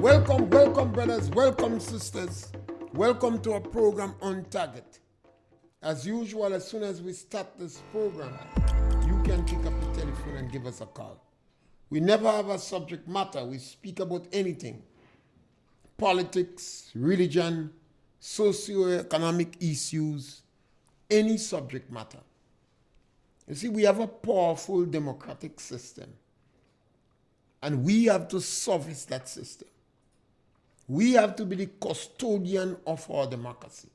Welcome, brothers. Welcome, sisters. Welcome to our program On Target. As usual, as soon as we start this program, you can pick up the telephone and give us a call. We never have a subject matter. We speak about anything. Politics, religion, socioeconomic issues, any subject matter. You see, we have a powerful democratic system. And we have to service that system. We have to be the custodian of our democracy.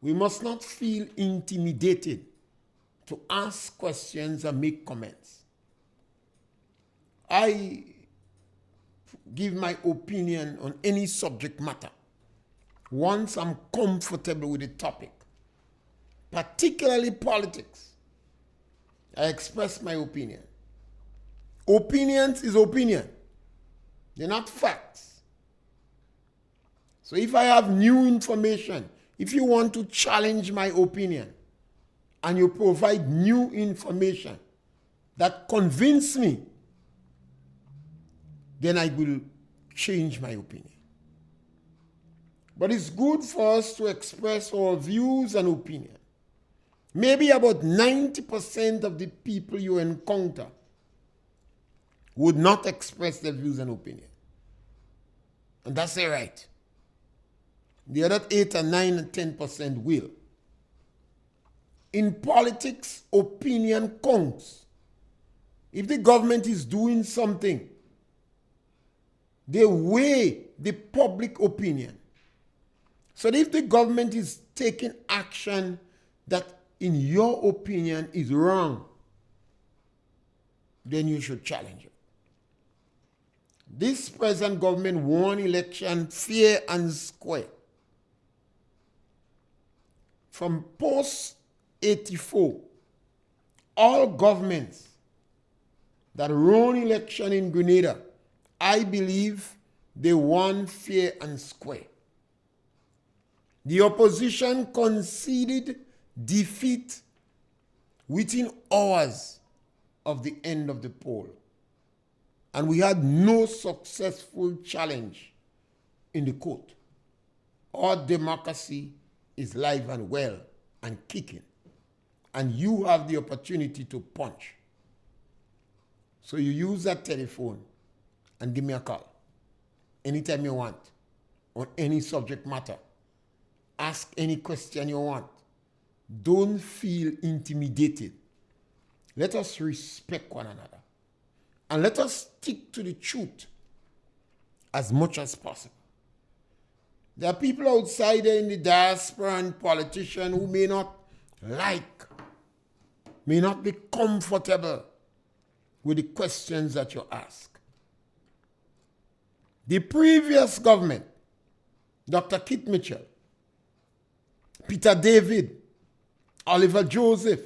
We must not feel intimidated to ask questions and make comments. I give my opinion on any subject matter once I'm comfortable with the topic, particularly politics. I express my opinion. Opinions is opinion. They're not facts. So if I have new information, if you want to challenge my opinion and you provide new information that convince me, then I will change my opinion. But it's good for us to express our views and opinion. Maybe about 90% of the people you encounter would not express their views and opinion. And that's all right. The other 8 or 9 or 10% will. In politics, opinion counts. If the government is doing something, they weigh the public opinion. So if the government is taking action that, in your opinion, is wrong, then you should challenge it. This present government won election fair and square. From post-84, all governments that won election in Grenada, I believe they won fair and square. The opposition conceded defeat within hours of the end of the poll. And we had no successful challenge in the court. Our democracy is live and well and kicking. And you have the opportunity to punch. So you use that telephone and give me a call anytime you want on any subject matter. Ask any question you want. Don't feel intimidated. Let us respect one another. And let us stick to the truth as much as possible. There are people outside there in the diaspora and politicians who may not like, may not be comfortable with the questions that you ask. The previous government, Dr. Kit Mitchell, Peter David, Oliver Joseph,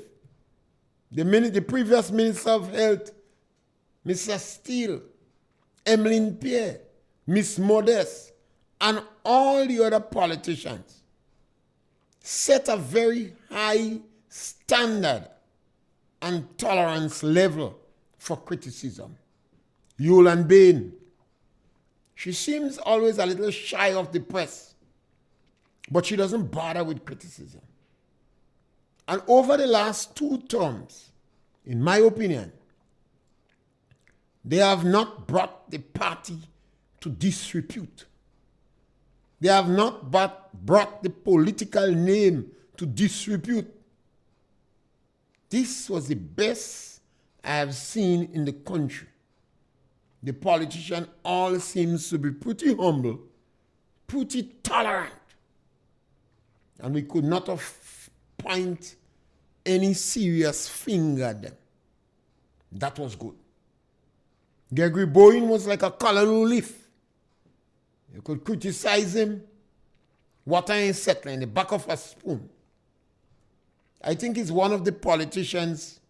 the previous Minister of Health, Mr. Steele, Emmeline Pierre, Miss Modest, and all the other politicians set a very high standard and tolerance level for criticism. Yolan Bain, she seems always a little shy of the press, but she doesn't bother with criticism. And over the last 2 terms, in my opinion, they have not brought the party to disrepute. They have not brought the political name to disrepute. This was the best I have seen in the country. The politician all seems to be pretty humble, pretty tolerant. And we could not have point any serious finger at them. That was good. Gregory Bowen was like a colorful leaf. You could criticize him, water ain't settling in the back of a spoon. I think he's one of the politicians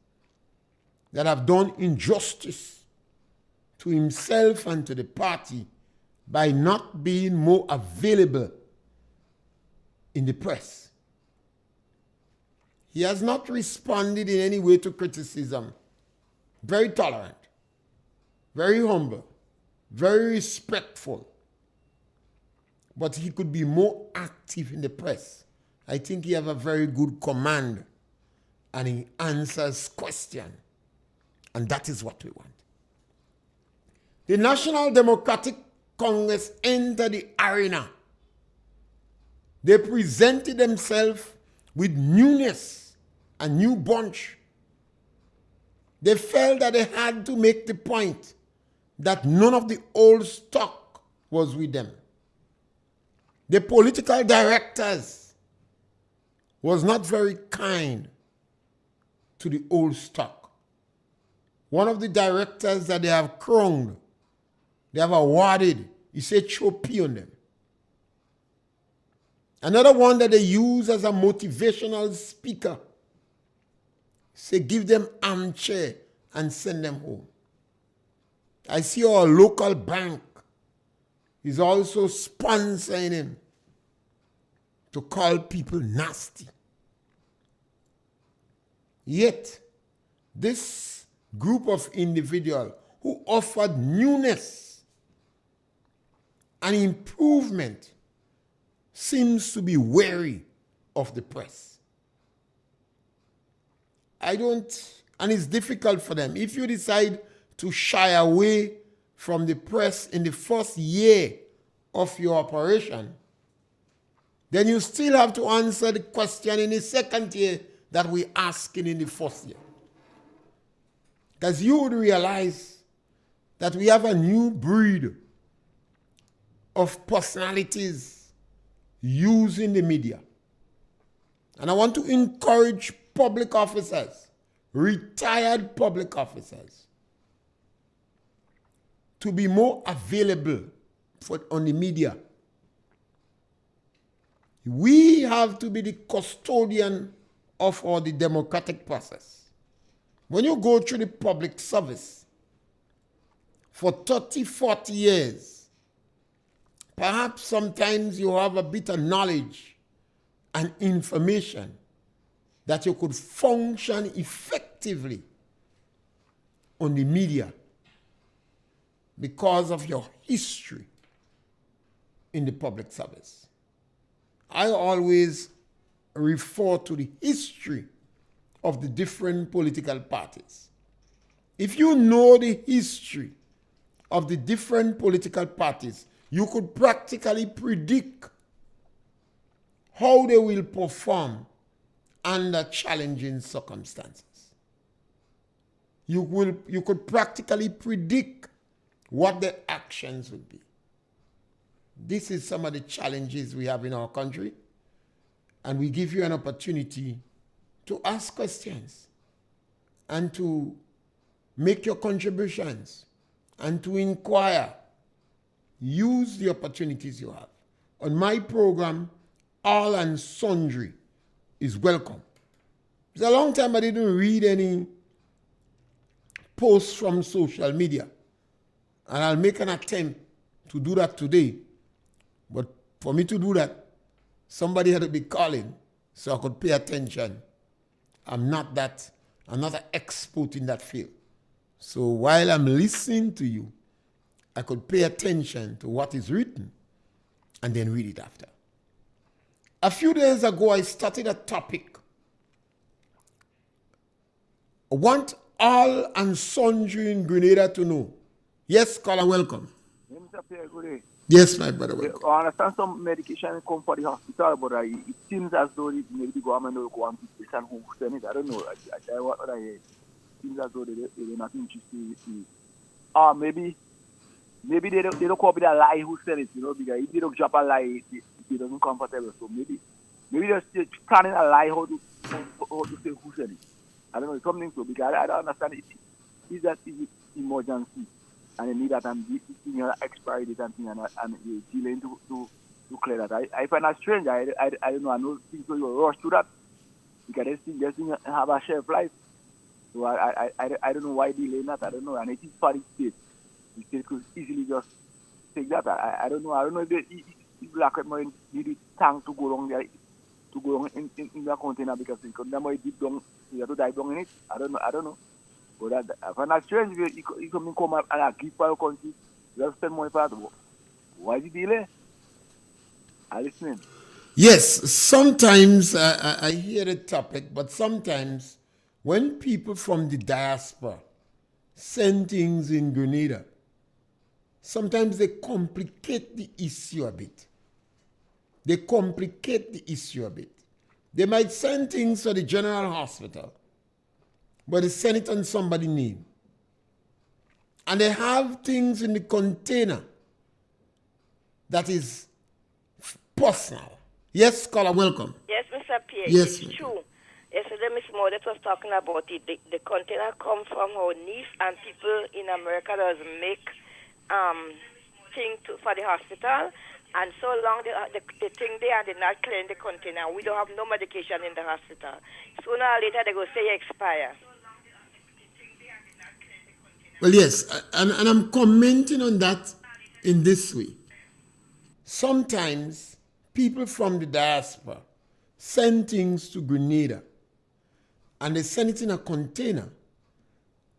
that have done injustice to himself and to the party by not being more available in the press. He has not responded in any way to criticism. Very tolerant, very humble. very respectful, but he could be more active in the press. I think he have a very good command, and he answers questions, and that is what we want. The National Democratic Congress entered the arena. They presented themselves with newness, a new bunch. They felt that they had to make the point that none of the old stock was with them. The political directors was not very kind to the old stock. One of the directors that they have crowned, they have awarded, he said choppy on them. Another one that they use as a motivational speaker, say give them armchair and send them home. I see our local bank is also sponsoring him to call people nasty. Yet, this group of individuals who offered newness and improvement seems to be wary of the press. And it's difficult for them. If you decide to shy away from the press in the first year of your operation, then you still have to answer the question in the second year that we're asking in the first year. Because you would realize that we have a new breed of personalities using the media. And I want to encourage public officers, retired public officers, to be more available on the media. We have to be the custodian of the democratic process. When you go through the public service for 30, 40 years, perhaps sometimes you have a bit of knowledge and information that you could function effectively on the media because of your history in the public service. I always refer to the history of the different political parties. If you know the history of the different political parties, you could practically predict how they will perform under challenging circumstances. You could practically predict what their actions would be. This is some of the challenges we have in our country, and we give you an opportunity to ask questions and to make your contributions and to inquire. Use the opportunities you have. On my program, all and sundry is welcome. It's a long time I didn't read any posts from social media, and I'll make an attempt to do that today. But for me to do that, somebody had to be calling so I could pay attention. I'm not an expert in that field. So while I'm listening to you, I could pay attention to what is written and then read it after. A few days ago, I started a topic. I want all and sundry in Grenada to know. Yes, caller, welcome. Mr. Pierre, good day. Yes, my brother, welcome. I understand some medication come for the hospital, but it seems as though maybe the government will go and put this and who send it. I don't know. What I hear. It seems as though they're not interested in it. Maybe they don't copy the lie who said it, because if they don't drop a lie, they don't comfortable. So maybe they're still planning a lie how to say who said it. I don't know, something so, because I don't understand it. Is that emergency? And they need that and expiry date and thing and dealing to clear that. I find that strange. I don't know. I know things will rush to that because they still have a shelf life. So I don't know why delaying that. I don't know. And it is for the state. The state could easily just take that. I don't know. I don't know if Black Marine need the tank to go wrong there, to go wrong in the container because they might deep down. You have to dive down in it. I don't know. But I find that strange. You come and give for your country. Just spend money for that. Why the delay? I listening. Yes, sometimes I hear the topic, but sometimes when people from the diaspora send things in Grenada, sometimes they complicate the issue a bit. They complicate the issue a bit. They might send things to the general hospital, but they send it on somebody's name. And they have things in the container that is personal. Yes, caller, welcome. Yes, Mr. Pierre, Yes, it's true. Yesterday, Miss Modet was talking about it. The container come from our niece, and people in America does make thing for the hospital. And so long the thing there, they're not clearing the container. We don't have no medication in the hospital. Sooner or later, they go say expire. Well, yes, and I'm commenting on that in this way. Sometimes people from the diaspora send things to Grenada and they send it in a container,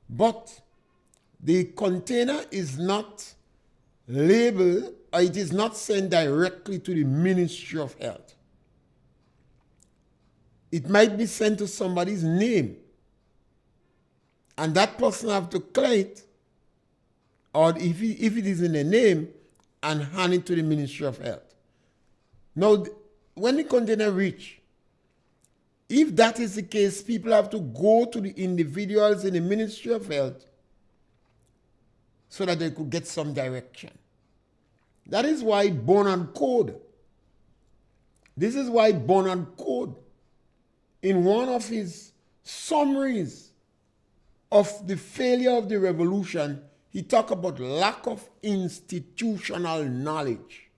but the container is not labeled or it is not sent directly to the Ministry of Health. It might be sent to somebody's name, and that person have to clear it, or if it is in a name, and hand it to the Ministry of Health. Now, when the container reach, if that is the case, people have to go to the individuals in the Ministry of Health so that they could get some direction. That is why Bernard Code, this is why Bernard Code, in one of his summaries of the failure of the revolution, he talked about lack of institutional knowledge.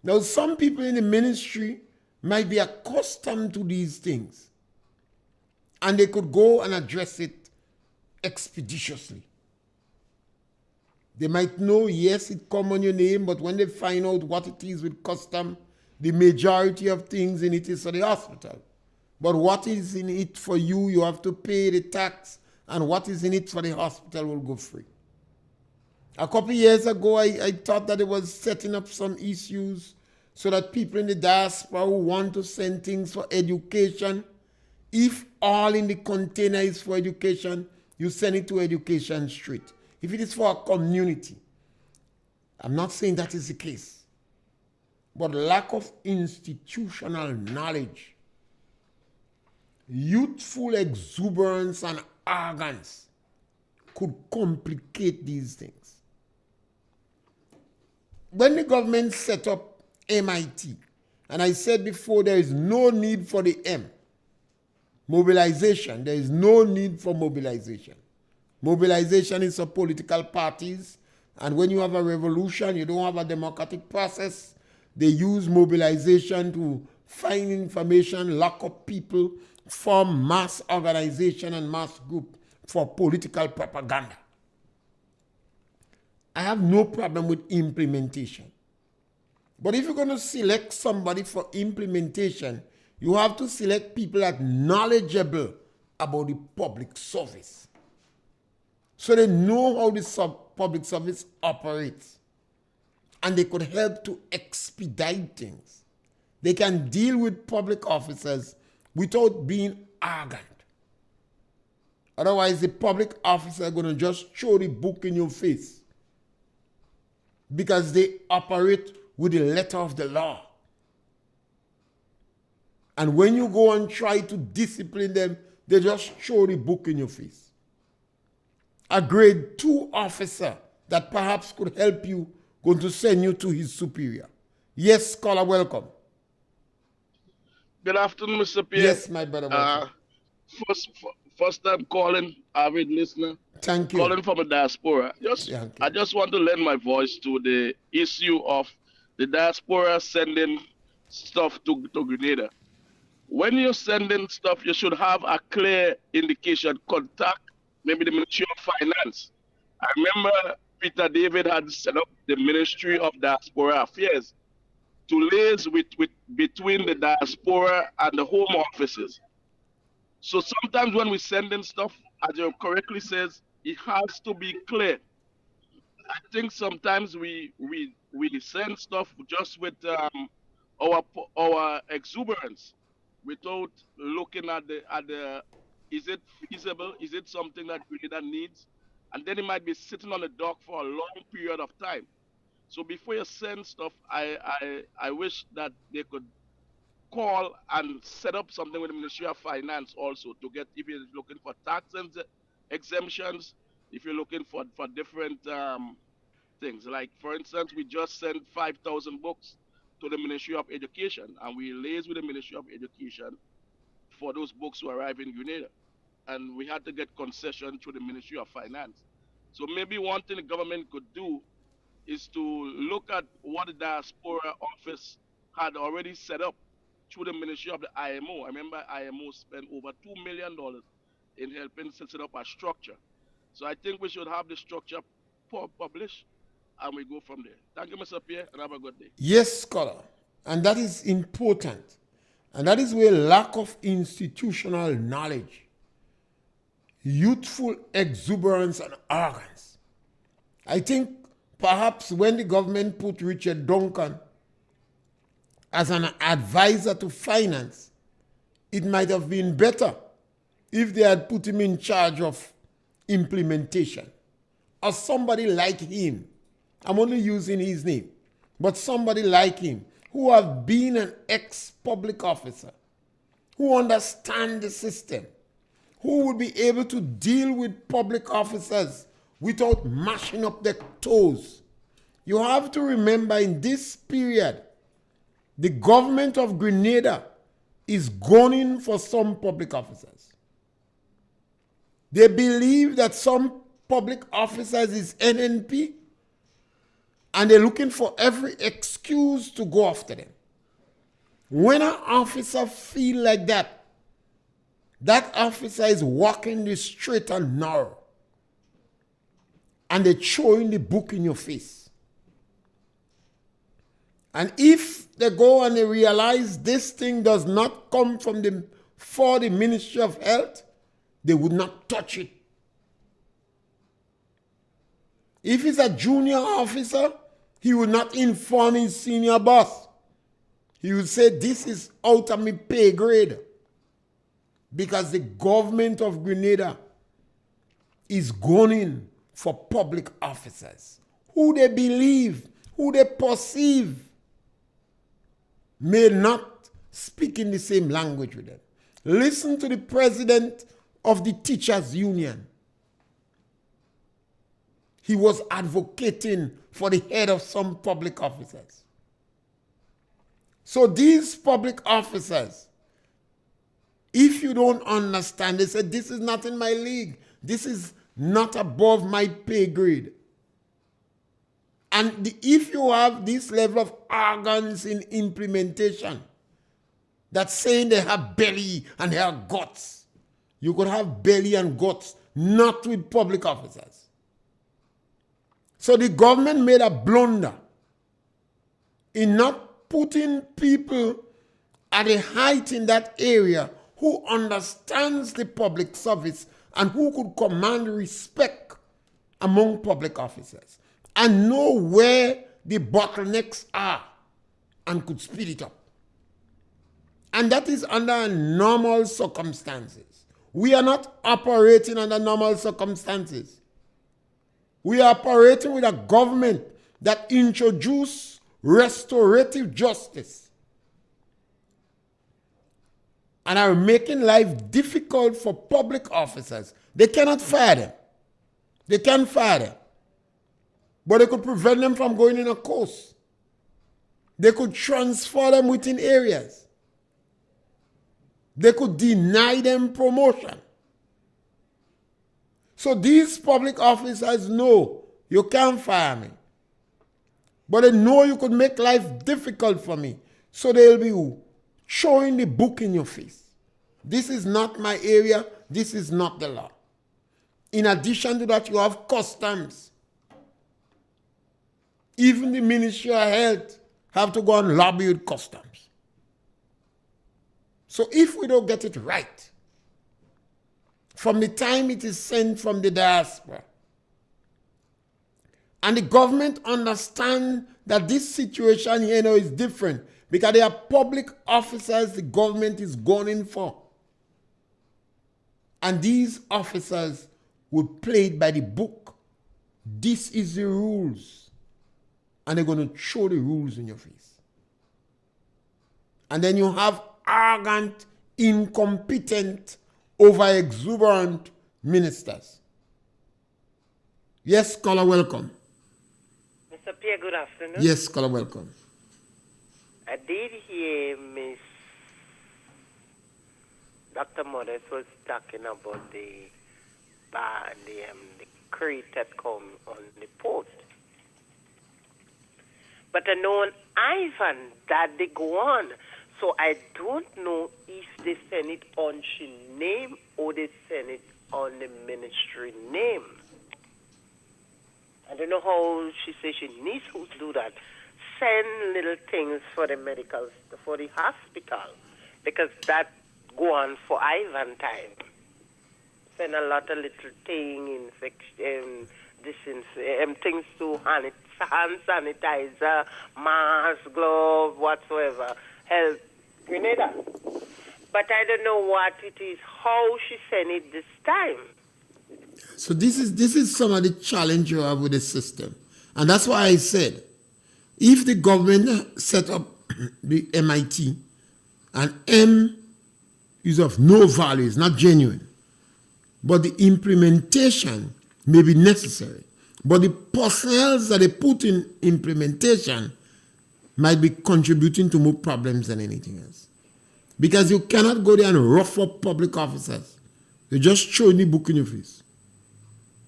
Now, some people in the ministry might be accustomed to these things, and they could go and address it expeditiously. They might know, yes, it come on your name, but when they find out what it is with custom, the majority of things in it is for the hospital. But what is in it for you, you have to pay the tax, and what is in it for the hospital will go free. A couple of years ago, I thought that it was setting up some issues so that people in the diaspora who want to send things for education, if all in the container is for education, you send it to Education Street. If it is for a community, I'm not saying that is the case, but lack of institutional knowledge, youthful exuberance and arrogance could complicate these things. When the government set up MIT, and I said before, there is no need for the M, mobilization, there is no need for mobilization. Mobilization is for political parties, and when you have a revolution, you don't have a democratic process. They use mobilization to find information, lock up people, form mass organization and mass group for political propaganda. I have no problem with implementation. But if you're going to select somebody for implementation, you have to select people that are knowledgeable about the public service, so they know how the public service operates, and they could help to expedite things. They can deal with public officers without being arrogant. Otherwise, the public officer are going to just throw the book in your face because they operate with the letter of the law. And when you go and try to discipline them, they just throw the book in your face. A grade 2 officer that perhaps could help you going to send you to his superior. Yes, caller, welcome. Good afternoon, Mr. Pierre. Yes, my brother. Welcome. First time calling, avid listener. Thank you. Calling from the diaspora. I just want to lend my voice to the issue of the diaspora sending stuff to Grenada. When you're sending stuff, you should have a clear indication, contact maybe the Ministry of Finance. I remember Peter David had set up the Ministry of Diaspora Affairs to liaise between the diaspora and the home offices. So sometimes when we send in stuff, as you correctly says, it has to be clear. I think sometimes we send stuff just with our exuberance, without looking at the is it feasible? Is it something that Grenada needs? And then it might be sitting on the dock for a long period of time. So before you send stuff, I wish that they could call and set up something with the Ministry of Finance also, to get, if you're looking for exemptions, if you're looking for different things. Like, for instance, we just sent 5,000 books to the Ministry of Education, and we liaised with the Ministry of Education for those books to arrive in Grenada. And we had to get concession through the Ministry of Finance. So maybe one thing the government could do is to look at what the diaspora office had already set up through the Ministry of the IMO. I remember IMO spent over $2 million in helping set up a structure. So I think we should have the structure published, and we go from there. Thank you, Mr. Pierre, and have a good day. Yes, scholar. And that is important. And that is where lack of institutional knowledge, youthful exuberance and arrogance. I think perhaps when the government put Richard Duncan as an advisor to finance, it might have been better if they had put him in charge of implementation, or somebody like him. I'm only using his name, but somebody like him who have been an ex-public officer, who understand the system, who would be able to deal with public officers without mashing up their toes. You have to remember, in this period, the government of Grenada is gunning for some public officers. They believe that some public officers is NNP, and they're looking for every excuse to go after them. When an officer feel like that, that officer is walking the straight and narrow, and they're throwing the book in your face. And if they go and they realize this thing does not come from for the Ministry of Health, they would not touch it. If he's a junior officer, he will not inform his senior boss. He will say, this is out of my pay grade. Because the government of Grenada is gunning for public officers who they believe, who they perceive may not speak in the same language with them. Listen to the president of the teachers union. He was advocating for the head of some public officers. So these public officers, if you don't understand, they say, this is not in my league. This is not above my pay grade. And if you have this level of arrogance in implementation, that's saying they have belly and they have guts, you could have belly and guts, not with public officers. So the government made a blunder in not putting people at a height in that area who understands the public service and who could command respect among public officers and know where the bottlenecks are and could speed it up. And that is under normal circumstances. We are not operating under normal circumstances. We are operating with a government that introduced restorative justice and are making life difficult for public officers. They cannot fire them. They can't fire them. But they could prevent them from going in a course. They could transfer them within areas. They could deny them promotion. So these public officers know you can't fire me. But they know you could make life difficult for me. So they'll be showing the book in your face. This is not my area. This is not the law. In addition to that, you have customs. Even the Ministry of Health have to go and lobby with customs. So if we don't get it right, from the time it is sent from the diaspora, And the government understand that this situation here now is different because they are public officers the government is going for. And these officers will play it by the book. This is the rules. And they're going to throw the rules in your face. And then you have arrogant, incompetent, over-exuberant ministers. Yes, caller, welcome. Mr. Pierre, good afternoon. Yes, caller, welcome. I did hear Miss Dr. Modest was talking about the crate that come on the post. But I know on Ivan that they go on. So I don't know if they send it on she name or they send it on the ministry name. I don't know how she says she needs to do that. Send little things for the for the hospital, because that go on for Ivan time. Send a lot of little things, things to hand sanitizer, mask, glove, whatsoever. Help Grenada. But I don't know what it is, how she sent it this time. So this is some of the challenge you have with the system. And that's why I said, if the government set up the MIT and M is of no value, it's not genuine, but the implementation may be necessary. But the personnel that they put in implementation might be contributing to more problems than anything else. Because you cannot go there and rough up public officers. They just throw the book in your face.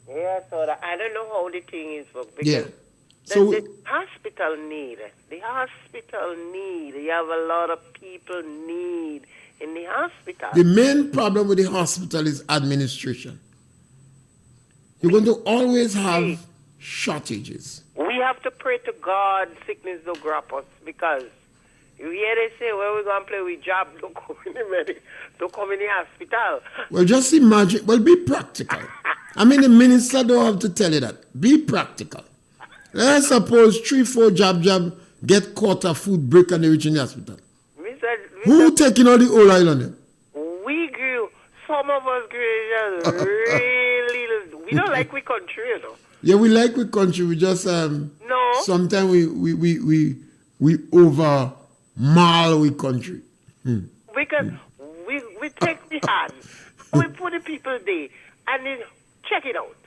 Yeah, so I don't know how the thing is, because yeah. So the hospital need, you have a lot of people need in the hospital. The main problem with the hospital is administration. You're going to always have shortages. We have to pray to God sickness don't grab us, because you hear they say, well, we're going to play with job, don't come in the hospital. Well, just imagine, be practical. I mean, the minister don't have to tell you that. Be practical. Let's suppose 3-4 job get caught a food break and they reach in the hospital. Who taking all the whole island? We grew, some of us grew really, we don't like we country, you know. Yeah, we like we country. We just no. Sometimes we over mal we country. Because we take the hand, we put the people there, and then check it out.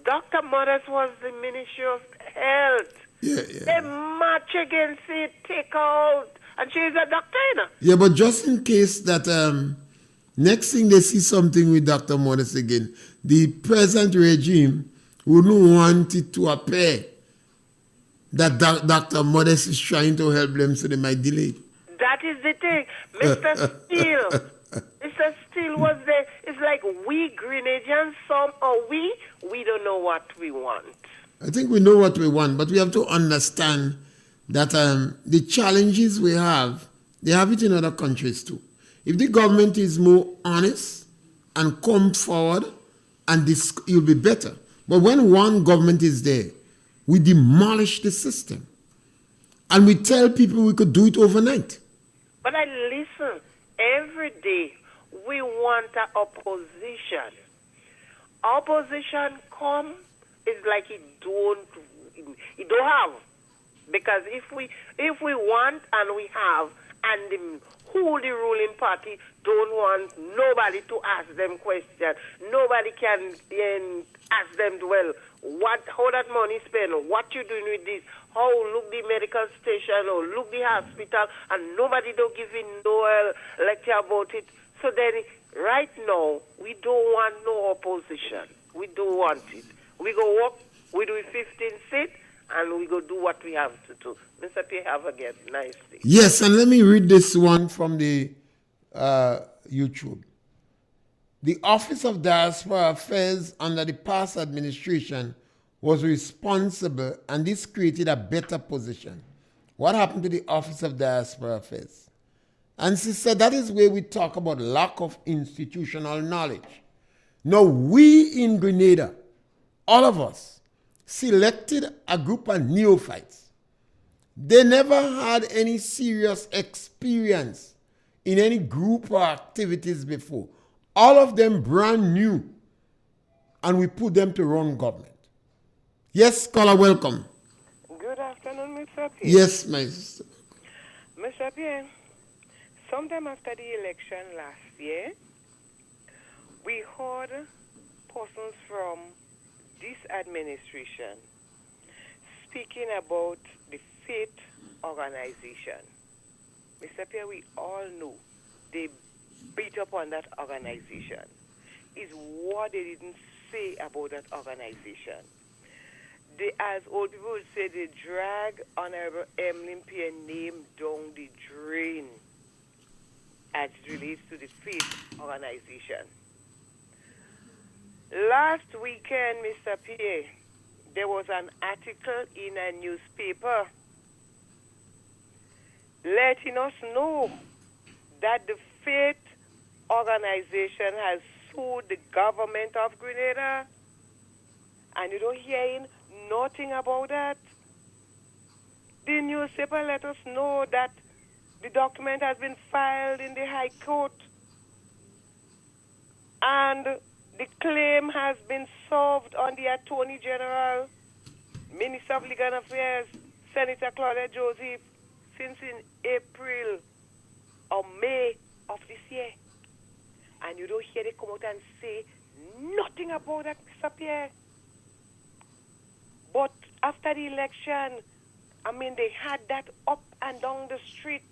Dr. Modest was the Ministry of Health. Yeah. They march against it, take out, and she's a doctor, you know. Yeah, but just in case that next thing they see something with Dr. Modest again, the present regime wouldn't want it to appear that Dr. Modest is trying to help them, so they might delay. That is the thing. Mr. Steele was there. It's like we Grenadians, some or we don't know what we want. I think we know what we want, but we have to understand that the challenges we have, they have it in other countries too. If the government is more honest and come forward, and this, it'll be better. But when one government is there, we demolish the system. And we tell people we could do it overnight. But I listen, every day we want an opposition. Opposition come, it's like it don't have. Because if we want and we have, and who the ruling party don't want nobody to ask them questions, nobody can ask them, well, how that money spent, what you doing with this, how look the medical station or look the hospital, and nobody don't give in no lecture about it. So then right now we don't want no opposition. We don't want it. We go work, we do 15 sit, and we go do what we have to do. Mr. Pierre, have again, nice day. Yes, and let me read this one from the YouTube. The Office of Diaspora Affairs under the past administration was responsible, and this created a better position. What happened to the Office of Diaspora Affairs? And she said that is where we talk about lack of institutional knowledge. Now, we in Grenada, all of us, selected a group of neophytes. They never had any serious experience in any group or activities before. All of them brand new. And we put them to run government. Yes, caller, welcome. Good afternoon, Mr. Pierre. Yes, my sister. Mr. Pierre, sometime after the election last year, we heard persons from this administration speaking about the faith organization. Mr. Pierre, we all know they beat up on that organization. Is what they didn't say about that organization. They, as old people would say, they drag Honorable Emmeline Pierre name down the drain as it relates to the faith organization. Last weekend, Mr. Pierre, there was an article in a newspaper letting us know that the faith organization has sued the government of Grenada, and you don't hear nothing about that. The newspaper let us know that the document has been filed in the High Court, and the claim has been served on the Attorney General, Minister of Legal Affairs, Senator Claudia Joseph, since in April or May of this year. And you don't hear they come out and say nothing about that, Mr. Pierre. But after the election, I mean, they had that up and down the street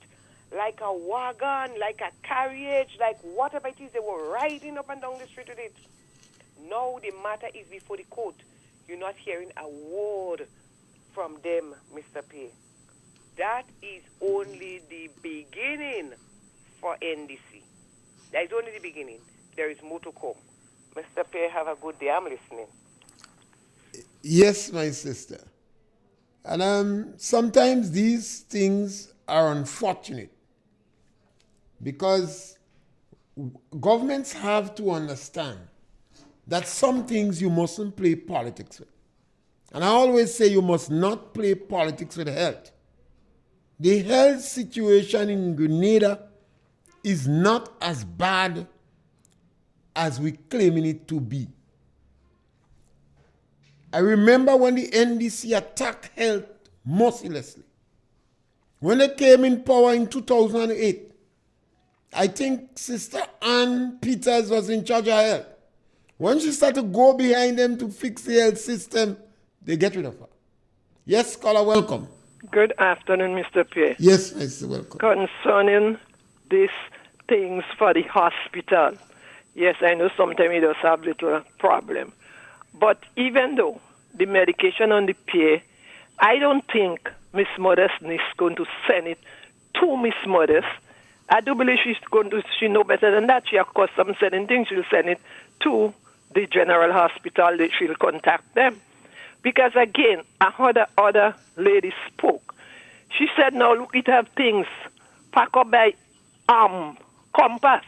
like a wagon, like a carriage, like whatever it is. They were riding up and down the street with it. Now the matter is before the court. You're not hearing a word from them, Mr. Pierre. That is only the beginning for NDC. That is only the beginning. There is more to come. Mr. Pierre, have a good day. I'm listening. Yes, my sister. And sometimes these things are unfortunate because governments have to understand that some things you mustn't play politics with. And I always say you must not play politics with health. The health situation in Grenada is not as bad as we claiming it to be. I remember when the NDC attacked health mercilessly. When they came in power in 2008, I think Sister Ann Peters was in charge of health. When she started to go behind them to fix the health system, they get rid of her. Yes, caller, welcome. Good afternoon, Mr. Pierre. Yes, Mr. Welcome. Concerning these things for the hospital, yes, I know sometimes it does have little problem. But even though the medication on the Pierre, I don't think Miss Modest is going to send it to Miss Modest. I do believe she know better than that. She, of course, some certain things, she'll send it to the general hospital. She'll contact them. Because, again, I heard other lady spoke. She said, now, look, it have things packed up by Compass.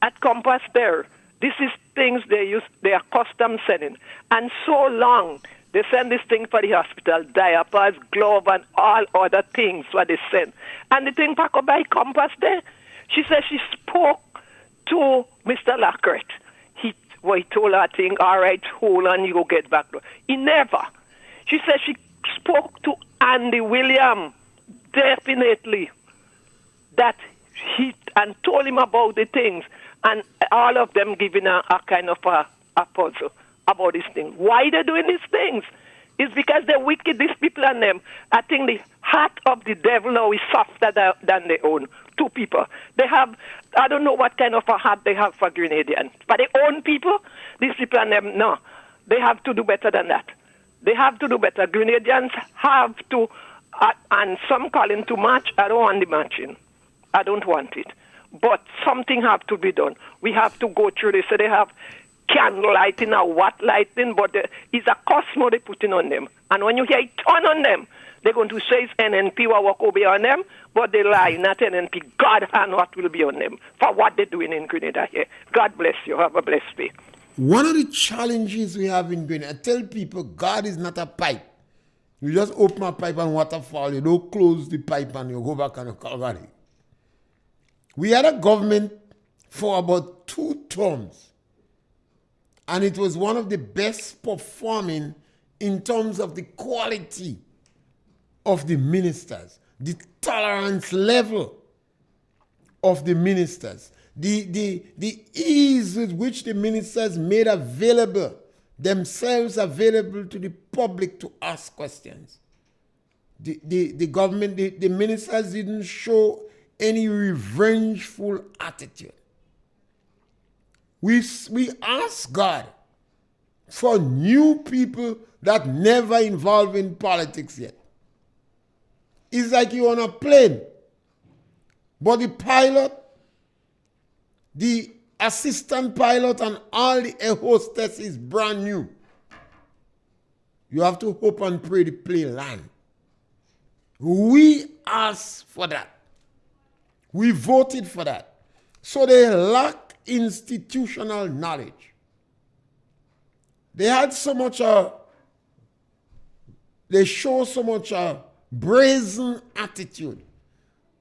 At Compass there, this is things they are custom sending. And so long, they send this thing for the hospital, diapers, glove, and all other things what they send. And the thing packed up by Compass there, she said she spoke to Mr. Lacquette. He told her thing, all right, hold on, you go get back to her. He never. She said she spoke to Andy William, definitely, that and told him about the things, and all of them giving her a kind of a puzzle about this thing. Why they're doing these things? It's because they're wicked, these people and them. I think the heart of the devil now is softer than their own. Two people. They have, I don't know what kind of a heart they have for Grenadians. But their own people, these people and them, no. They have to do better than that. They have to do better. Grenadians have to, and some calling to march. I don't want the marching. I don't want it. But something have to be done. We have to go through this. So they have candle lighting or what lighting, but it's a cosmo they putting on them. And when you hear it turn on them, they're going to say it's NNP what will be on them, but they lie, not NNP. God and what will be on them for what they're doing in Grenada here. God bless you. Have a blessed day. One of the challenges we have in Grenada, I tell people God is not a pipe. You just open a pipe and water fall. You don't close the pipe and you go back and you call God. We had a government for about 2 terms. And it was one of the best performing in terms of the quality of the ministers, the tolerance level of the ministers, the ease with which the ministers made themselves available to the public to ask questions. The government, the ministers didn't show any revengeful attitude. We ask God for new people that never involved in politics yet. It's like you're on a plane, but the pilot, the assistant pilot, and all the air hostess is brand new. You have to hope and pray the plane land. We asked for that. We voted for that. So they lack institutional knowledge. They had so much, they show so much brazen attitude.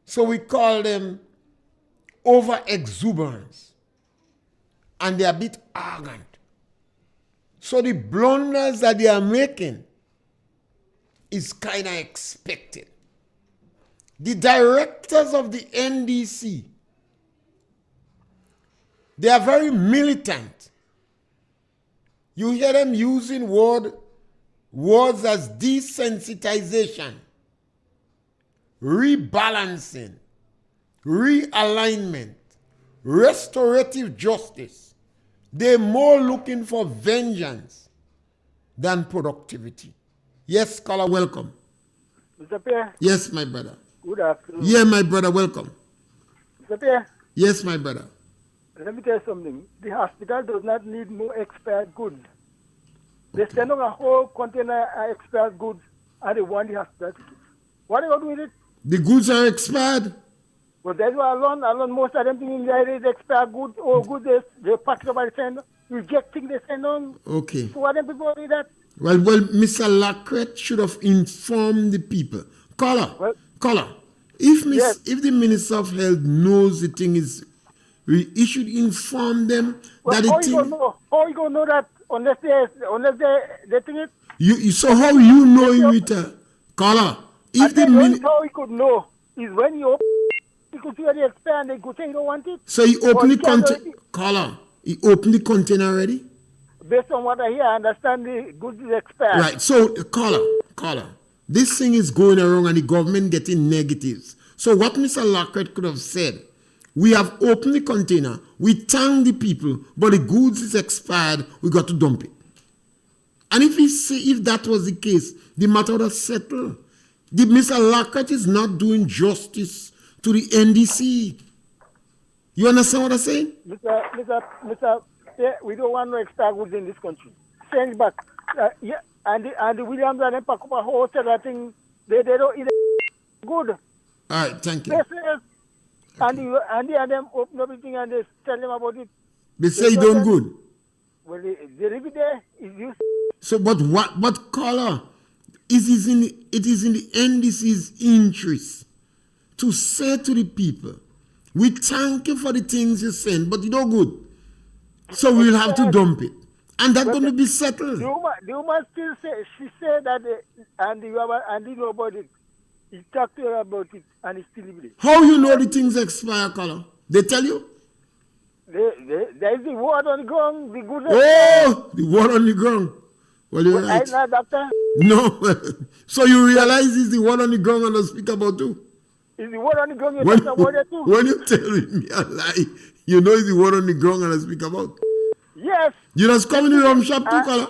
So we call them over exuberance. And they're a bit arrogant. So the blunders that they are making is kind of expected. The directors of the NDC, they are very militant. You hear them using words as desensitization, rebalancing, realignment, restorative justice. They're more looking for vengeance than productivity. Yes, caller, welcome. Mr. Pierre? Yes, my brother. Good afternoon. Yeah, my brother, welcome. Mr. Pierre? Yes, my brother. Let me tell you something. The hospital does not need more expired goods. They send on a whole container of expired goods and they want the hospital to keep. What are you going to do with it? The goods are expired? Well, that's why I learned most of them things in there is expired goods or goods they pack it up and send, rejecting they send on. Okay. So what do people do that? Well, Mr. Lacret should have informed the people. Caller, if the Minister of Health knows the thing is, he should inform them that the thing... How are you going to know that unless they think it? So how you know it, caller? If the Minister... How he could know is when you could see the expire and they could say you don't want it. So he opened the container... Caller, he opened the container already? Based on what I hear, I understand the goods is expired. Right, so caller, this thing is going around and the government getting negatives. So what Mr. Lacret could have said, we have opened the container, we thank the people, but the goods is expired, we got to dump it. And if that was the case, the matter would have settled. Mr. Lacret is not doing justice to the NDC. You understand what I'm saying? Mr. We don't want no extra goods in this country. Send it back. And the Williams and them pack up a whole set of things. They don't eat good. All right, thank you. Yes. And them open everything and they tell them about it. They say you don't good. Well, they leave it there. So, but caller, it is in the NDC's interest to say to the people, we thank you for the things you send, but you don't good. So we'll have to dump it. And that's going to be settled. The woman still she said that, and you know about it. He talked to her about it, and he still living it. How you know the things expire, caller? They tell you? There is the word on the ground, the good. Oh, the word on the ground. Well, you're right. I'm not doctor. No. So you realize it's the word on the ground and I speak about too? It's the word on the ground you talk about it too? When you tell me a lie, you know it's the word on the ground and I speak about. Yes. You just come in the rum shop too, caller.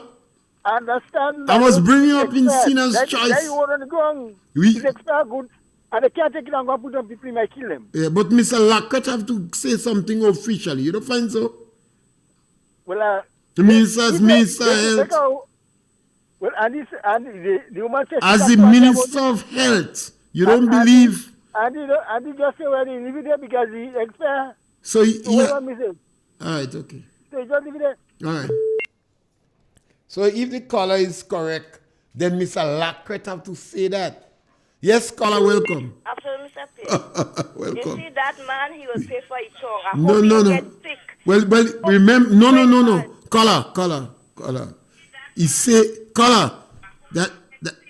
I understand. I must bring you up in sinner's choice. That's the word on the ground. It's expired good. And they can't take it and go put on people, might kill them. Yeah, but Mr. Lacret have to say something officially. You don't find so? Well, the Minister Health. Well, and the woman says... As the Minister of Health, you don't believe... And he just say, well, he leave it there because he expire. So he... All right, okay. So he just leave it there. All right. So if the caller is correct, then Mr. Lacret have to say that. Yes, caller, welcome. Absolutely, Mr. Pierre. Welcome. You see, that man, he will pay for it all. I No, hope no, he no. get sick. Well, remember, no. Caller. He said, caller, that,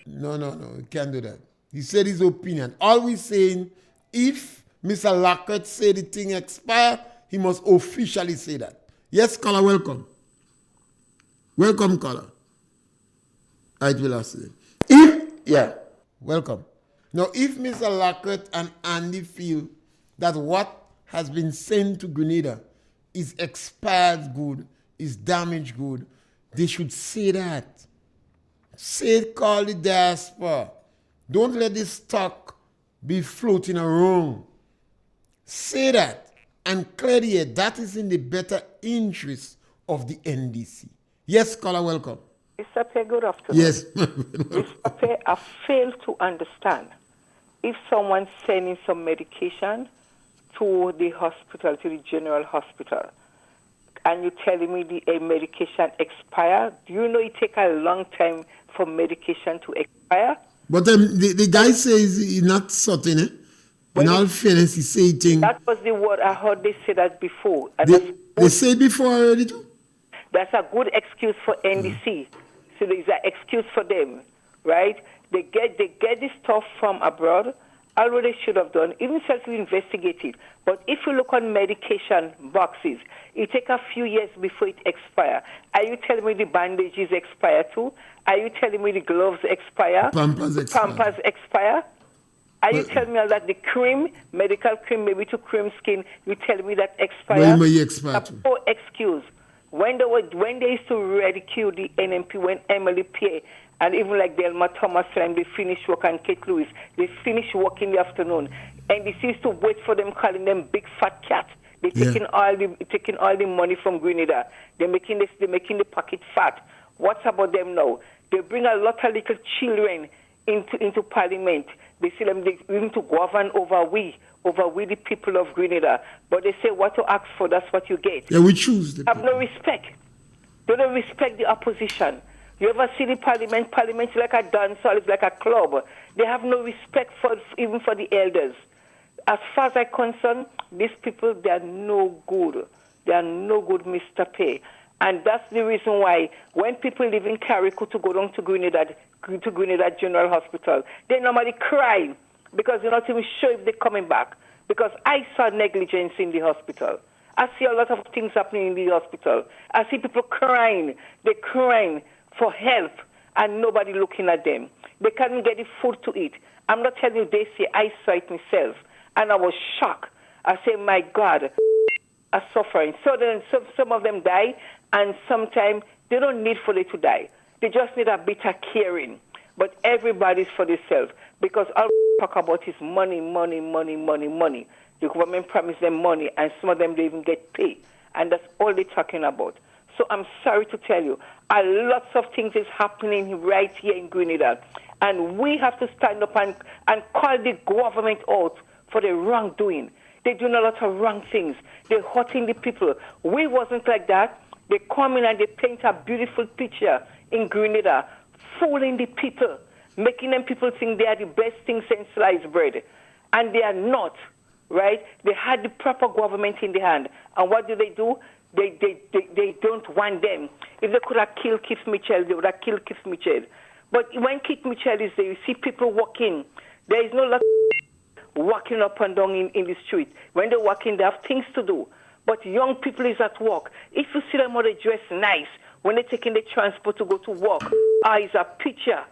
no, we can't do that. He said his opinion. All we saying, if Mr. Lacret say the thing expire, he must officially say that. Yes, caller, welcome. Welcome, caller. I will ask you. Welcome. Now, if Mr. Lacret and Andy feel that what has been sent to Grenada is expired good, is damaged good, they should say that. Call the diaspora. Don't let this stock be floating around. Say that and clear the air. That is in the better interest of the NDC. Yes, caller, welcome. Mr. Pierre, good afternoon. Yes. Mr. Pierre, I fail to understand. If someone's sending some medication to the hospital, to the general hospital, and you're telling me the medication expire, do you know it takes a long time for medication to expire? But the guy says he's not certain, eh? In all fairness, he said thing. That was the word I heard they say that before. They say before already too? That's a good excuse for NDC. So there's an excuse for them, right? They get this stuff from abroad. Already should have done, even self-investigated. But if you look on medication boxes, it takes a few years before it expires. Are you telling me the bandages expire too? Are you telling me the gloves expire? Pampers expire? Are you telling me that the cream, medical cream, maybe to cream skin, you telling me that expires? When may you expire too? No excuse. When they used to ridicule the NMP, when Emily Pierre and even like Delma Thomas and they finish work, and Kate Lewis, they finish work in the afternoon, and they used to wait for them, calling them big fat cat. They're taking all the money from Grenada. They're making the pocket fat. What's about them now? They bring a lot of little children into Parliament. They say them they need to govern over we the people of Grenada. But they say what to ask for, that's what you get. Yeah, we choose. Have no respect. They don't respect the opposition. You ever see the Parliament? Parliament is like a dance hall, it's like a club. They have no respect even for the elders. As far as I'm concerned, these people, they are no good. They are no good, Mr. Pay. And that's the reason why when people leave in Carrico to go down to Grenada General Hospital, they normally cry because they're not even sure if they're coming back. Because I saw negligence in the hospital. I see a lot of things happening in the hospital. I see people crying. They're crying for help and nobody looking at them. They can't get the food to eat. I'm not telling you they say, I saw it myself. And I was shocked. I say, my God, are suffering. So then some of them die, and sometimes they don't need for them to die. They just need a bit of caring. But everybody's for themselves. Because all we talk about is money. The government promised them money, and some of them don't even get paid. And that's all they're talking about. So I'm sorry to tell you, lots of things is happening right here in Grenada. And we have to stand up and call the government out for the wrongdoing. They're doing a lot of wrong things. They're hurting the people. We wasn't like that. They come in and they paint a beautiful picture in Grenada, fooling the people, making them people think they are the best thing since sliced bread. And they are not, right? They had the proper government in the hand. And what do? They don't want them. If they could have killed Keith Mitchell, they would have killed Keith Mitchell. But when Keith Mitchell is there, you see people walking. There is no lot walking up and down in the street. When they're walking, they have things to do. But young people is at work. If you see them how they dress nice, when they're taking the transport to go to work, it's a picture.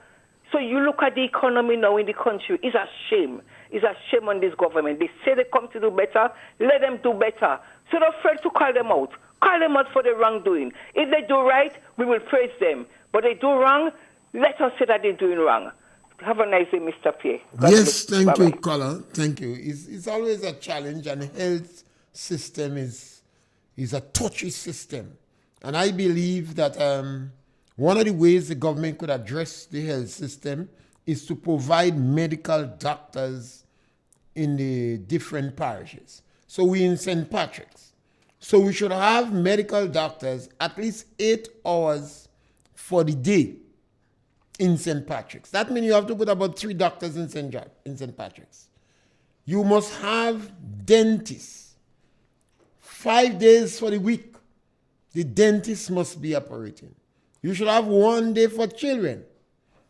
So you look at the economy now in the country, it's a shame. It's a shame on this government. They say they come to do better, let them do better. So don't afraid to call them out. Call them out for the wrongdoing. If they do right, we will praise them. But they do wrong, let us say that they're doing wrong. Have a nice day, Mr. Pierre. Yes, thank you, caller. Thank you. It's always a challenge, and the health system is a touchy system. And I believe that one of the ways the government could address the health system is to provide medical doctors in the different parishes. So we in St. Patrick's. So we should have medical doctors at least 8 hours for the day in St. Patrick's. That means you have to put about 3 doctors in St. Patrick's. You must have dentists. 5 days for the week, the dentist must be operating. You should have 1 day for children.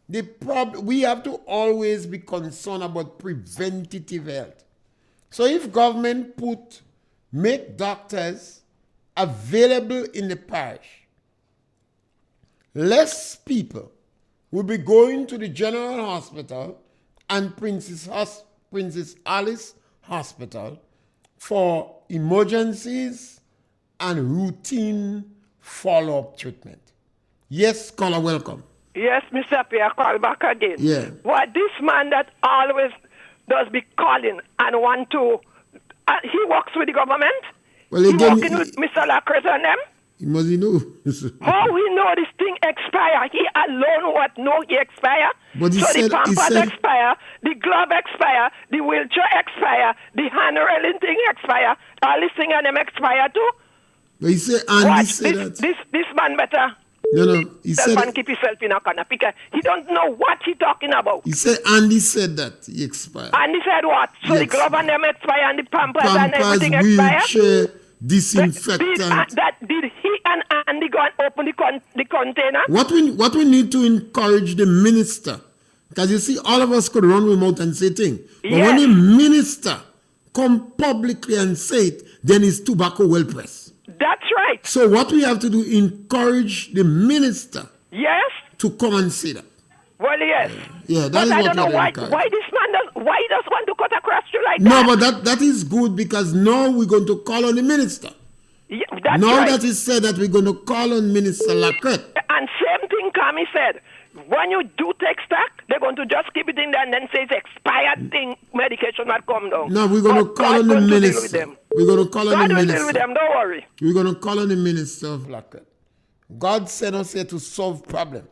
We have to always be concerned about preventative health. So if government make doctors available in the parish, less people will be going to the General Hospital and Princess Alice Hospital for emergencies and routine follow-up treatment. Yes, caller, welcome. Yes, Mr. Pierre, call back again. Yeah. What this man that always does be calling and want to, he works with the government? Well, he again, working with Mr. Lacroix and them? He must know. How we know this thing expire? He alone what know he expire? But so the pampers expire, the glove expire, the wheelchair expire, the hand railing thing expire, all this thing and them expire too? But he said, Andy said that. This man better. No, he said man keep himself in a corner because he don't know what he talking about. He said Andy said that he expired. Andy said what? So the glove and them expire and the pampers and everything wheelchair, expire? Disinfectant. Did he and Andy go and open the container? What we need to encourage the minister, because you see, all of us could run with mouth and say things. But when the minister come publicly and say it, then it's tobacco well pressed. That's right. So what we have to do, encourage the minister to come and say that. Well, yes. Yeah, but I don't know why this man why he does want to cut across you like that. No, but that is good because now we're going to call on the minister. Yeah, that's now right. that is said that we're going to call on Minister Lacroix. And same thing Kami said. When you do take stock, they're going to just keep it in there and then say it's expired thing, medication that come down. No, we're going to call on the minister. We're going to call on the minister. Deal with them, don't worry. We're going to call on the minister of Lacroix. God sent us here to solve problems.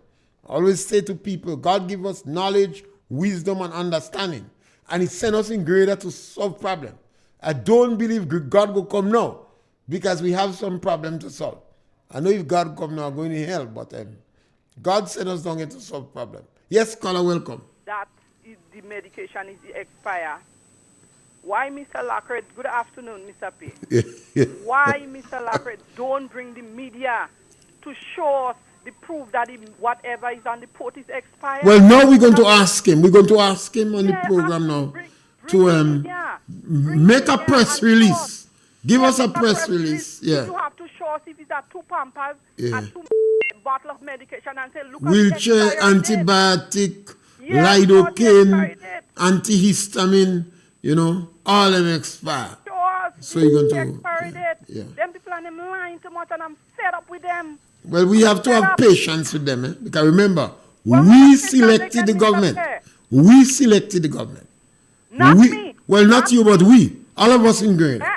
I always say to people, God give us knowledge, wisdom, and understanding. And He sent us in Grenada to solve problems. I don't believe God will come now because we have some problem to solve. I know if God come now, I'm going to hell, but God sent us down here to solve problem. Yes, caller, welcome. That is the medication is expired. Why, Mr. Lacroix? Good afternoon, Mr. P. Why, Mr. Lacroix, don't bring the media to show us the proof that whatever is on the port is expired? Well, now we're going to ask him. We're going to ask him on the program now to make a press release. Give us a press release. Yeah. You have to show us if it's 2 pampers and 2 bottle of medication and say, look, wheelchair, antibiotic, lidocaine, antihistamine, all of them expire. So you're going to them people and them lying too much and I'm fed up with them. Well, we have to have patience with them, because remember, we selected the government. We selected the government. Not me. Well, not you, but we. All of us in Grenada.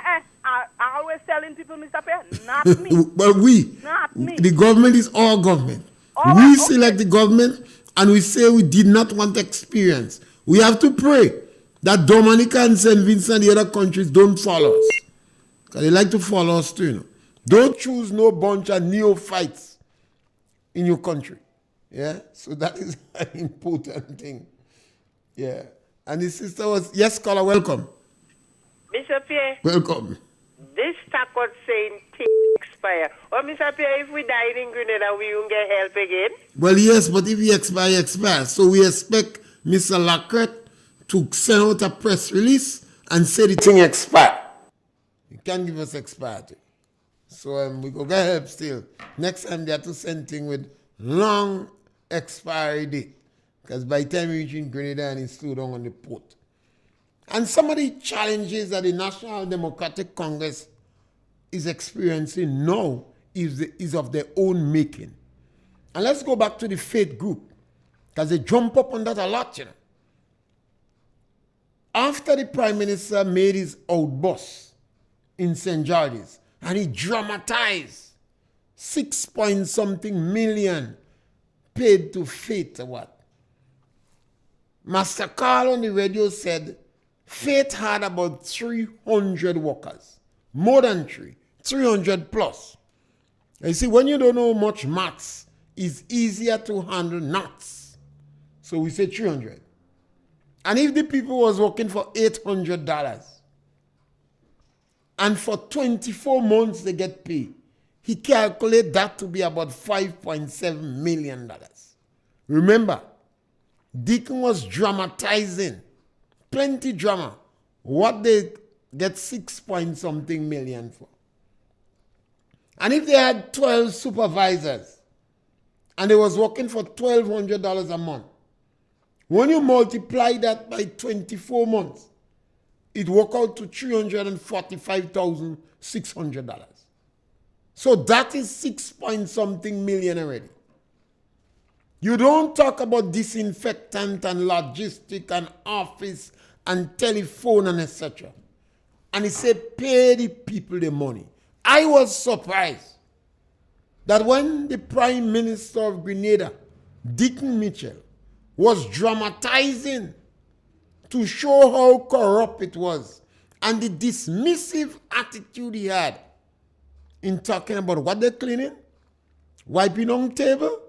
I always telling people, Mr. Pierre, not me. Well, we. Not me. The government is our government. We select the government and we say we did not want experience. We have to pray that Dominica and St. Vincent and the other countries don't follow us. Because they like to follow us too, Don't choose no bunch of neophytes in your country. Yeah? So that is an important thing. Yeah. And the sister was, yes, caller, welcome. Mr. Pierre. Welcome. This tackle saying things expire. Or Mr. Pierre, if we died in Grenada, we won't get help again? Well, yes, but if he expire. So we expect Mr. Lacroix to send out a press release and say the thing expire. He can't give us expired. So we go get help still. Next time they have to send thing with long expiry date. Because by the time we reach in Grenada and it's still down on the port. And some of the challenges that the National Democratic Congress is experiencing now is of their own making. And let's go back to the faith group. Because they jump up on that a lot, After the Prime Minister made his outburst in St. George's, and he dramatized 6-point-something million paid to faith or what? Master Carl on the radio said faith had about 300 workers. More than 3. 300 plus. You see, when you don't know much maths, it's easier to handle knots. So we say 300. And if the people was working for $800, and for 24 months they get paid, he calculated that to be about $5.7 million. Remember, Deacon was dramatizing, plenty drama, what they get 6 point something million for. And if they had 12 supervisors and they was working for $1,200 a month, when you multiply that by 24 months, it worked out to $345,600. So that is 6 point something million already. You don't talk about disinfectant and logistic and office and telephone and etc. And he said, pay the people the money. I was surprised that when the Prime Minister of Grenada, Deacon Mitchell, was dramatizing to show how corrupt it was and the dismissive attitude he had in talking about what they're cleaning, wiping on table.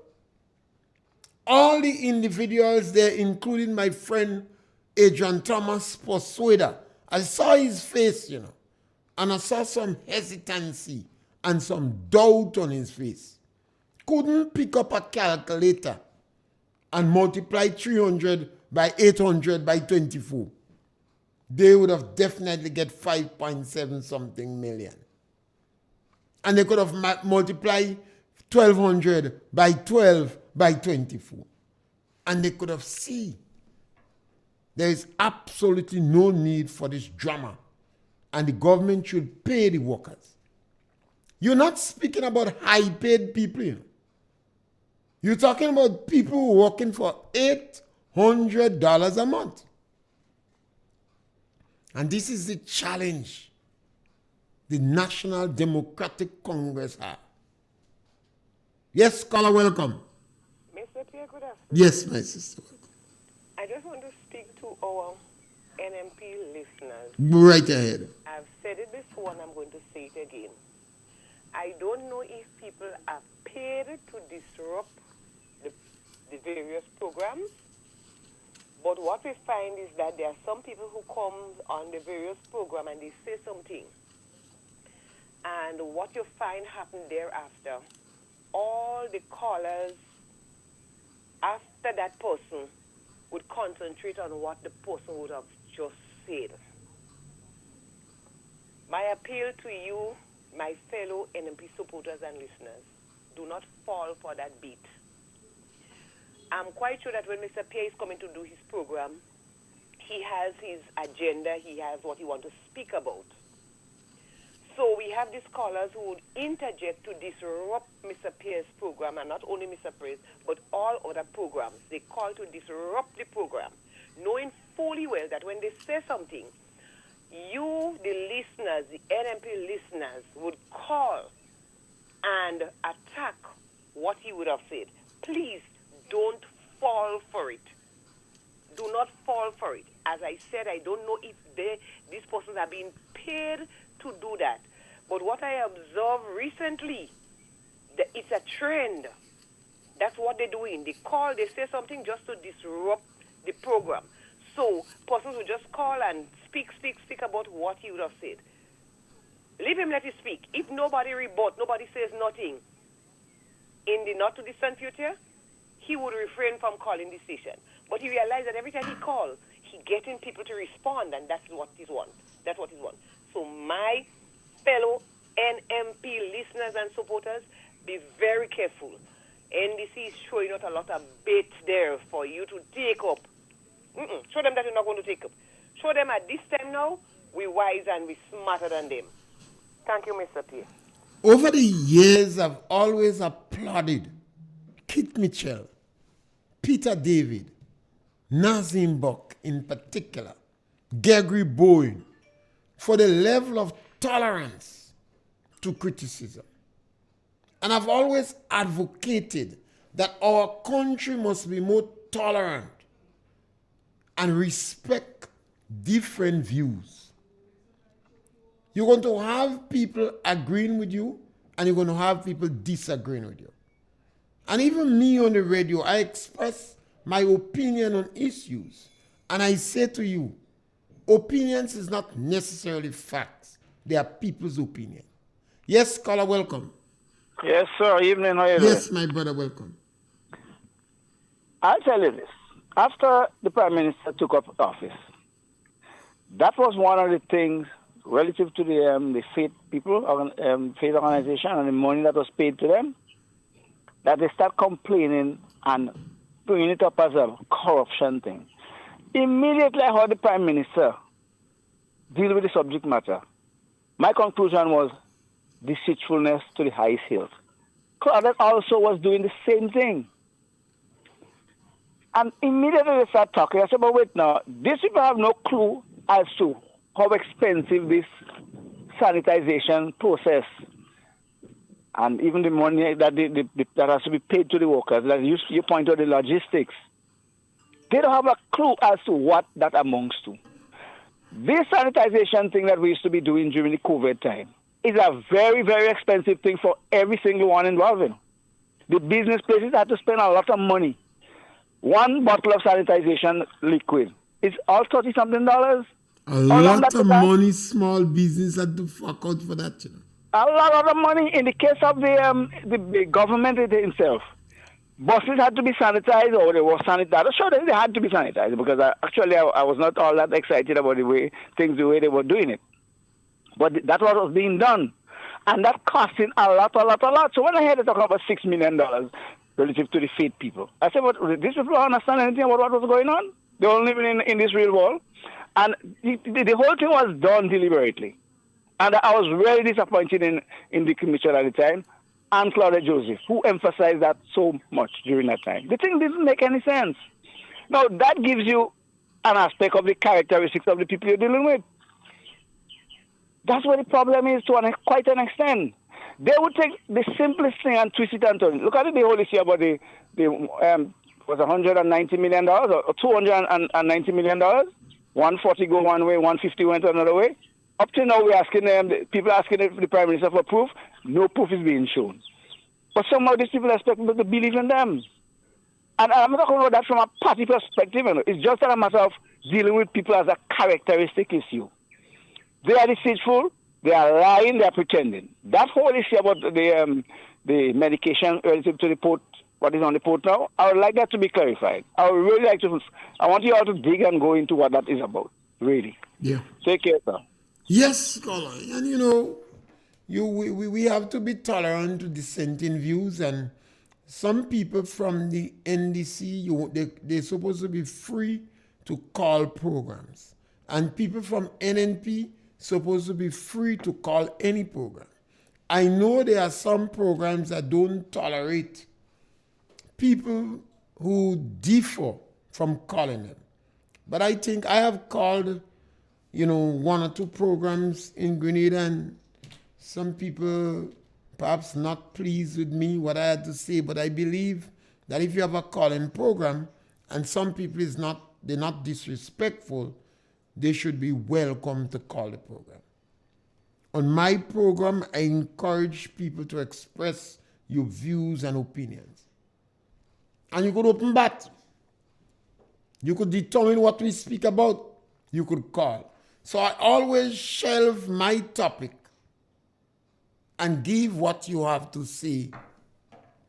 All the individuals there, including my friend Adrian Thomas Persuader, I saw his face, and I saw some hesitancy and some doubt on his face. Couldn't pick up a calculator and multiply 300 by 800 by 24. They would have definitely get 5.7 something million. And they could have multiplied 1,200 by 12 by 24. And they could have seen there is absolutely no need for this drama. And the government should pay the workers. You're not speaking about high-paid people. You're talking about people working for $800 a month. And this is the challenge the National Democratic Congress has. Yes, caller, welcome. Mr. Pierre, good afternoon. Yes, my sister. I just want to speak to our NMP listeners. Right ahead. I've said it before and I'm going to say it again. I don't know if people are paid to disrupt the various programs, but what we find is that there are some people who come on the various program and they say something. And what you find happen thereafter, all the callers after that person would concentrate on what the person would have just said. My appeal to you, my fellow NMP supporters and listeners, do not fall for that beat. I'm quite sure that when Mr. Pierre is coming to do his program, he has his agenda, he has what he wants to speak about. So we have these callers who would interject to disrupt Mr. Pierre's program, and not only Mr. Pierre's, but all other programs. They call to disrupt the program, knowing fully well that when they say something, you, the listeners, the NMP listeners, would call and attack what he would have said. Please don't fall for it. Do not fall for it. As I said, I don't know if these persons are being paid to do that. But what I observed recently, it's a trend. That's what they're doing. They call, they say something just to disrupt the program. So persons will just call and speak about what he would have said. Leave him, let him speak. If nobody rebut, nobody says nothing, in the not too distant future, he would refrain from calling the station. But he realized that every time he calls, he getting people to respond, and that's what he wants. That's what he wants. So my fellow NMP listeners and supporters, be very careful. NDC is showing out a lot of bait there for you to take up. Show them that you're not going to take up. Show them at this time now, we're wise and we're smarter than them. Thank you, Mr. Pierre. Over the years, I've always applauded Kit Mitchell, Peter David, Nazim Buck in particular, Gregory Bowen, for the level of tolerance to criticism. And I've always advocated that our country must be more tolerant and respect different views. You're going to have people agreeing with you, and you're going to have people disagreeing with you. And even me on the radio, I express my opinion on issues. And I say to you, opinions is not necessarily facts. They are people's opinion. Yes, caller, welcome. Yes, sir. Evening, how are you doing? Yes, my brother, welcome. I'll tell you this. After the Prime Minister took up office, that was one of the things relative to the faith people, faith organization, and the money that was paid to them, that they start complaining and bringing it up as a corruption thing. Immediately I heard the Prime Minister deal with the subject matter. My conclusion was deceitfulness to the highest hilt. Claudette also was doing the same thing. And immediately they start talking. I said, but wait now, these people have no clue as to how expensive this sanitization process and even the money that that has to be paid to the workers. Like you point out the logistics. They don't have a clue as to what that amounts to. This sanitization thing that we used to be doing during the COVID time is a very, very expensive thing for every single one involved in. The business places had to spend a lot of money. One bottle of sanitization liquid is all $30-something. A lot of money, small business had to fork out for that, you know. A lot of money. In the case of the government itself, buses had to be sanitized, or they were sanitized. Sure, they had to be sanitized because I was not all that excited about the way they were doing it. But that's what was being done. And that costing a lot. So when I heard they talking about $6 million relative to the faith people, I said, but these people don't understand anything about what was going on? They were living in this real world. And the whole thing was done deliberately. And I was very disappointed in Dick Mitchell at the time and Claudia Joseph, who emphasized that so much during that time. The thing didn't make any sense. Now, that gives you an aspect of the characteristics of the people you're dealing with. That's what the problem is to quite an extent. They would take the simplest thing and twist it and turn it. Look at it, the whole issue about was $190 million or $290 million. 140 go one way, 150 went another way. Up to now, we're asking people asking the Prime Minister for proof. No proof is being shown. But somehow these people expect people to believe in them. And I'm not talking about that from a party perspective. It's just a matter of dealing with people as a characteristic issue. They are deceitful, they are lying, they are pretending. That whole issue about the medication relative to the port, what is on the port now, I would like that to be clarified. I would really like to, I want you all to dig and go into what that is about, really. Yeah. Take care, sir. Yes, scholar. And you know, we have to be tolerant to dissenting views, and some people from the NDC, they're supposed to be free to call programs. And people from NNP supposed to be free to call any program. I know there are some programs that don't tolerate people who differ from calling them. But I think I have called, one or two programs in Grenada, and some people perhaps not pleased with me, what I had to say, but I believe that if you have a calling program and some people they're not disrespectful, they should be welcome to call the program. On my program, I encourage people to express your views and opinions. And you could open that. You could determine what we speak about. You could call. So I always shelve my topic and give what you have to say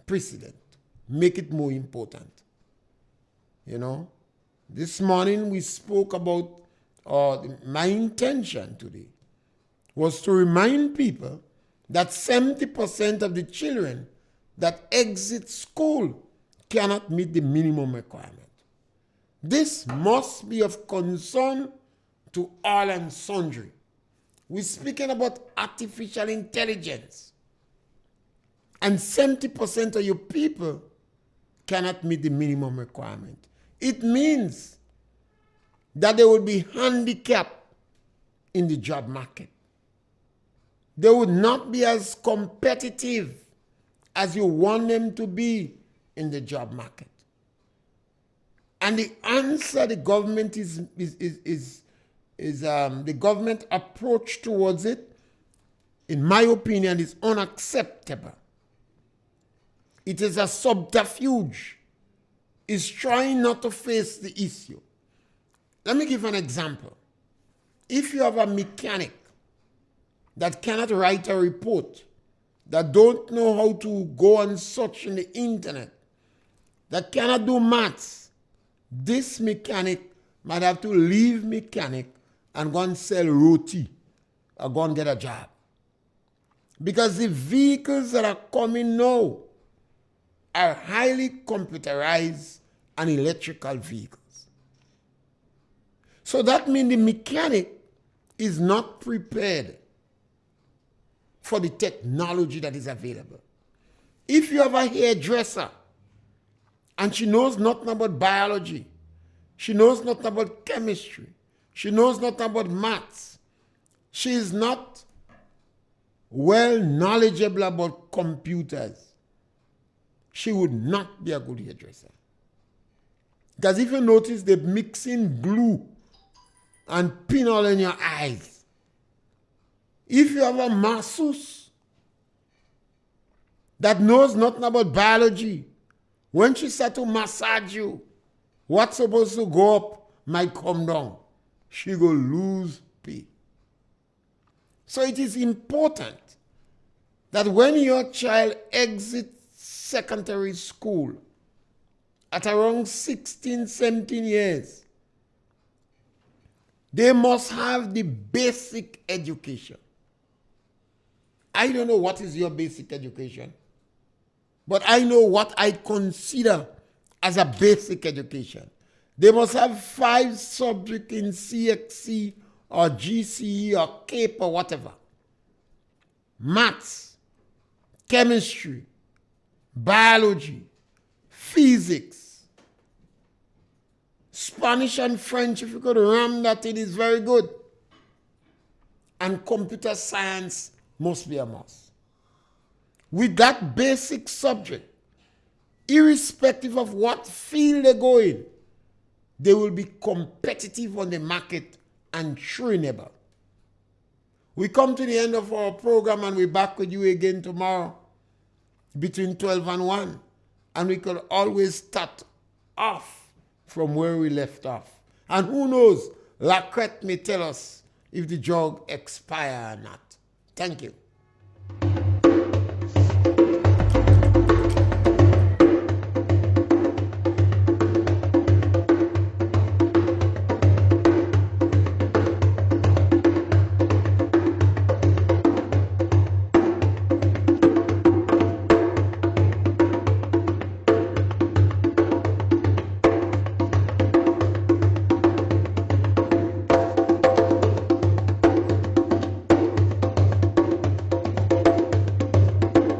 precedent. Make it more important. This morning we spoke about my intention today was to remind people that 70% of the children that exit school cannot meet the minimum requirement. This must be of concern to all and sundry. We're speaking about artificial intelligence, and 70% of your people cannot meet the minimum requirement. It means that they will be handicapped in the job market. They would not be as competitive as you want them to be in the job market. And the answer the government the government approach towards it in my opinion, is unacceptable. It is a subterfuge. It's trying not to face the issue. Let me give an example. If you have a mechanic that cannot write a report, that don't know how to go and search in the internet, that cannot do maths, this mechanic might have to leave mechanic and go and sell roti or go and get a job. Because the vehicles that are coming now are highly computerized and electrical vehicles. So that means the mechanic is not prepared for the technology that is available. If you have a hairdresser and she knows nothing about biology, she knows nothing about chemistry, she knows nothing about maths, she is not well knowledgeable about computers, she would not be a good hairdresser. Because if you notice, they're mixing glue and pin all in your eyes. If you have a masseuse that knows nothing about biology, when she start to massage you, what's supposed to go up might come down. She will lose pay. So it is important that when your child exits secondary school at around 16, 17 years, they must have the basic education. I don't know what is your basic education, but I know what I consider as a basic education. They must have 5 subjects in CXC or GCE or CAPE or whatever. Maths, chemistry, biology, physics, Spanish and French. If you could ram that, it is very good. And computer science must be a must. With that basic subject, irrespective of what field they go in, they will be competitive on the market and trainable. We come to the end of our program and we're back with you again tomorrow between 12 and 1. And we could always start off from where we left off. And who knows, Lacrette may tell us if the drug expire or not. Thank you.